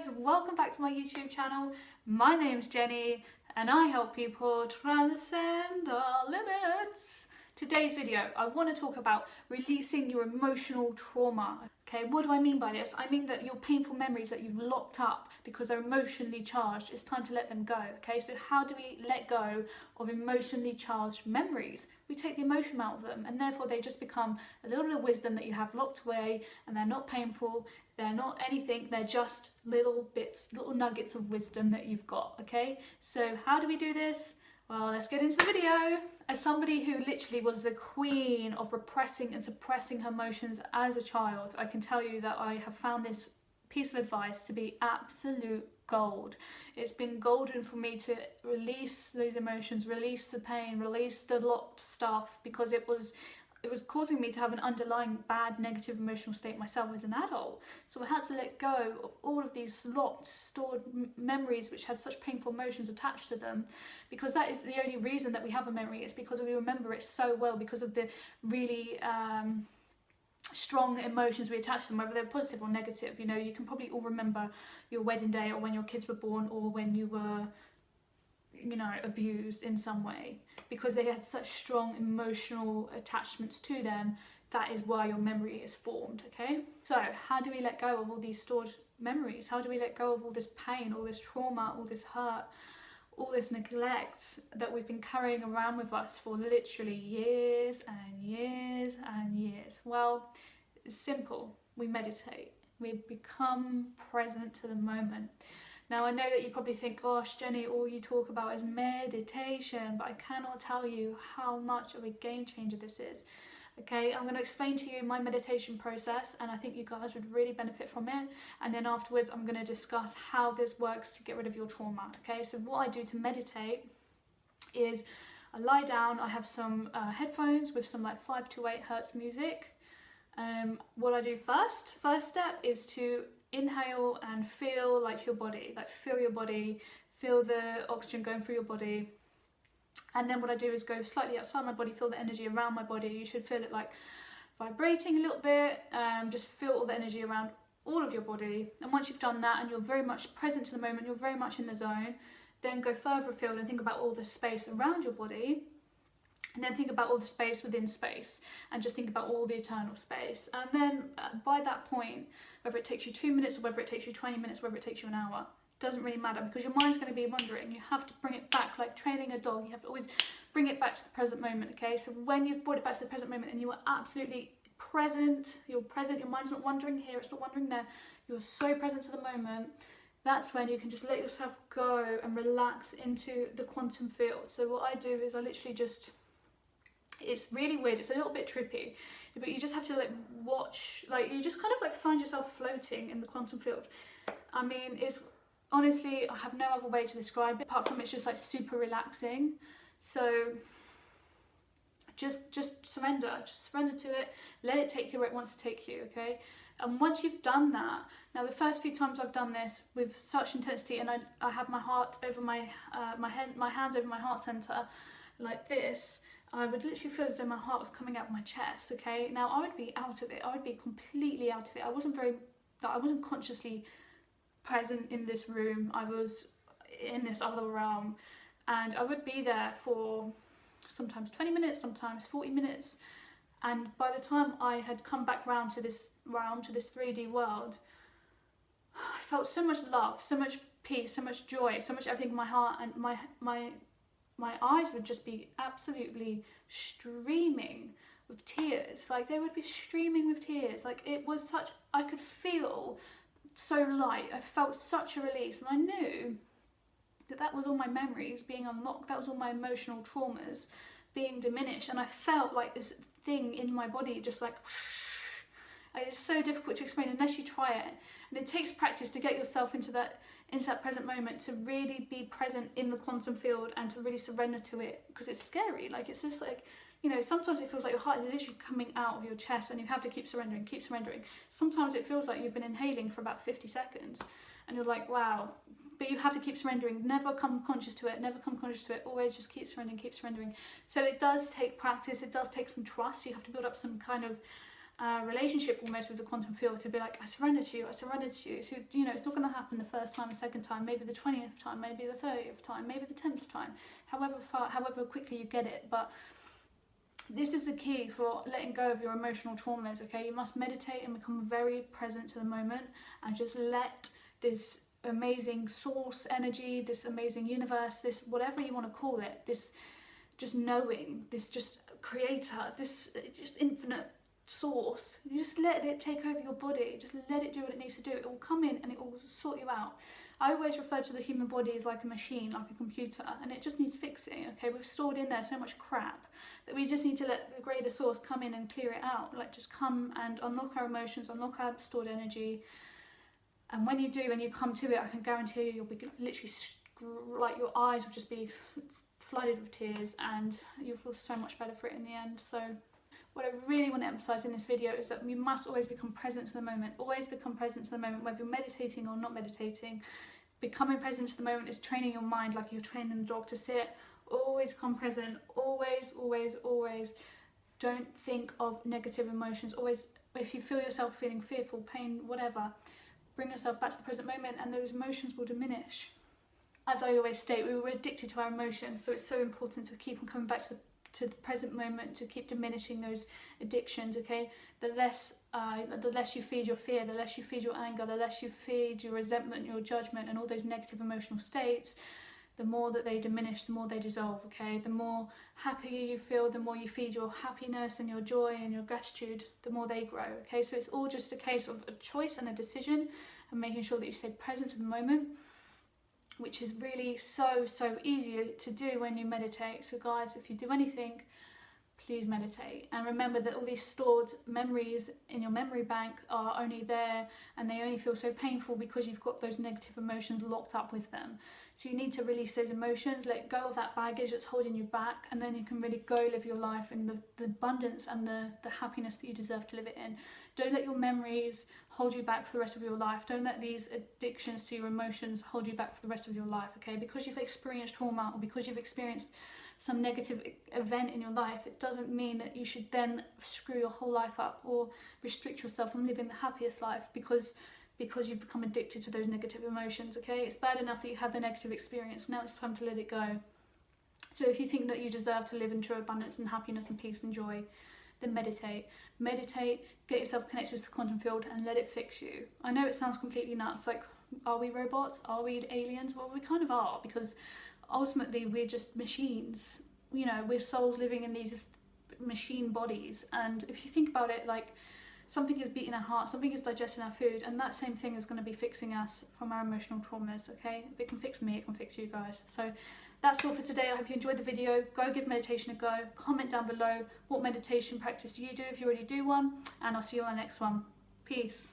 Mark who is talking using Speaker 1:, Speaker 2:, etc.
Speaker 1: guys, welcome back to my YouTube channel. My name's Jenny and I help people transcend our limits. Today's video, I want to talk about releasing your emotional trauma. Okay, what do I mean by this? I mean that your painful memories that you've locked up because they're emotionally charged, it's time to let them go. Okay, so how do we let go of emotionally charged memories? We take the emotion out of them and therefore they just become a little bit of wisdom that you have locked away, and they're not painful, they're not anything, they're just little bits, little nuggets of wisdom that you've got. Okay, so how do we do this? Well, let's get into the video. As somebody who literally was the queen of repressing and suppressing her emotions as a child, I can tell you that I have found this piece of advice to be absolute gold. It's been golden for me to release those emotions, release the pain, release the locked stuff, because it was causing me to have an underlying bad negative emotional state myself as an adult. So I had to let go of all of these locked, stored memories which had such painful emotions attached to them, because that is the only reason that we have a memory. It's because we remember it so well, because of the really strong emotions we attach to them, whether they're positive or negative. You know, you can probably all remember your wedding day, or when your kids were born, or when you were, you know, abused in some way, because they had such strong emotional attachments to them. That is why your memory is formed. Okay, so how do we let go of all these stored memories? How do we let go of all this pain, all this trauma, all this hurt, all this neglect that we've been carrying around with us for literally years and years and years? Well, it's simple. We meditate. We become present to the moment. Now, I know that you probably think, gosh, Jenny, all you talk about is meditation, but I cannot tell you how much of a game changer this is. Okay, I'm going to explain to you my meditation process, and I think you guys would really benefit from it. And then afterwards, I'm going to discuss how this works to get rid of your trauma. Okay, so what I do to meditate is I lie down, I have some headphones with some like 5 to 8 hertz music. What I do first step is to inhale and feel like your body, feel your body, feel the oxygen going through your body. And then what I do is go slightly outside my body, feel the energy around my body. You should feel it like vibrating a little bit. Just feel all the energy around all of your body. And once you've done that and you're very much present to the moment, you're very much in the zone, then go further afield and think about all the space around your body. And then think about all the space within space, and just think about all the eternal space. And then by that point, whether it takes you 2 minutes or whether it takes you 20 minutes, whether it takes you an hour, doesn't really matter, because your mind's going to be wandering. You have to bring it back, like training a dog. You have to always bring it back to the present moment. Okay, so when you've brought it back to the present moment and you are absolutely present, you're present, your mind's not wandering here, it's not wandering there, you're so present to the moment, that's when you can just let yourself go and relax into the quantum field. So what I do is I literally just, it's really weird, it's a little bit trippy, but you just have to like watch, like you just kind of like find yourself floating in the quantum field. I mean, it's honestly, I have no other way to describe it apart from it's just like super relaxing. So just surrender to it, let it take you where it wants to take you. Okay, and once you've done that, now the first few times I've done this with such intensity, and I have my heart over my my hands over my heart center like this, I would literally feel as though my heart was coming out of my chest. Okay, now I would be out of it, I would be completely out of it. I wasn't consciously present in this room, I was in this other realm, and I would be there for sometimes 20 minutes, sometimes 40 minutes, and by the time I had come back round to this 3D world, I felt so much love, so much peace, so much joy, so much everything in my heart, and my eyes would just be absolutely streaming with tears. Like they would be streaming with tears. Like it was such, I could feel so light. I felt such a release, and I knew that that was all my memories being unlocked. That was all my emotional traumas being diminished, and I felt like this thing in my body just like it's so difficult to explain unless you try it, and it takes practice to get yourself into that present moment, to really be present in the quantum field and to really surrender to it, because it's scary. Like it's just like, you know, sometimes it feels like your heart is literally coming out of your chest and you have to keep surrendering. Sometimes it feels like you've been inhaling for about 50 seconds and you're like, wow, but you have to keep surrendering. Never come conscious to it, always just keep surrendering. So it does take practice, it does take some trust. You have to build up some kind of relationship almost with the quantum field, to be like, I surrender to you, I surrender to you. So, you know, it's not going to happen the first time, the second time, maybe the 20th time, maybe the 30th time, maybe the 10th time, however quickly you get it. But this is the key for letting go of your emotional traumas, okay? You must meditate and become very present to the moment, and just let this amazing source energy, this amazing universe, this whatever you want to call it, this just knowing, this just creator, this just infinite source, you just let it take over your body, just let it do what it needs to do. It will come in and it will sort you out. I always refer to the human body as like a machine, like a computer, and it just needs fixing, okay? We've stored in there so much crap that we just need to let the greater source come in and clear it out, like just come and unlock our emotions, unlock our stored energy. And when you do, when you come to it, I can guarantee you, you'll be literally, like, your eyes will just be flooded with tears, and you'll feel so much better for it in the end. So what I really want to emphasize in this video is that we must always become present to the moment. Always become present to the moment, whether you're meditating or not meditating. Becoming present to the moment is training your mind like you're training a dog to sit. Always come present. Always, always, always. Don't think of negative emotions. Always, if you feel yourself feeling fearful, pain, whatever, bring yourself back to the present moment and those emotions will diminish. As I always state, we were addicted to our emotions, so it's so important to keep on coming back to the present moment, to keep diminishing those addictions, okay? The less you feed your fear, the less you feed your anger, the less you feed your resentment, your judgment, and all those negative emotional states, the more that they diminish, the more they dissolve, okay? The more happier you feel, the more you feed your happiness and your joy and your gratitude, the more they grow, okay? So it's all just a case of a choice and a decision, and making sure that you stay present to the moment, which is really so easy to do when you meditate. So guys, if you do anything, please meditate, and remember that all these stored memories in your memory bank are only there, and they only feel so painful because you've got those negative emotions locked up with them. So you need to release those emotions, let go of that baggage that's holding you back, and then you can really go live your life in the abundance and the happiness that you deserve to live it in. Don't let your memories hold you back for the rest of your life. Don't let these addictions to your emotions hold you back for the rest of your life, okay? Because you've experienced trauma, or because you've experienced some negative event in your life, it doesn't mean that you should then screw your whole life up or restrict yourself from living the happiest life because you've become addicted to those negative emotions, okay? It's bad enough that you had the negative experience, now it's time to let it go. So if you think that you deserve to live in true abundance and happiness and peace and joy, then meditate. Meditate, get yourself connected to the quantum field, and let it fix you. I know it sounds completely nuts, like, are we robots? Are we aliens? Well, we kind of are, because ultimately we're just machines. You know, we're souls living in these machine bodies, and if you think about it, like, something is beating our heart, something is digesting our food, and that same thing is going to be fixing us from our emotional traumas, okay? If it can fix me, it can fix you guys. So that's all for today. I hope you enjoyed the video. Go give meditation a go. Comment down below what meditation practice do you do if you already do one, and I'll see you on the next one. Peace.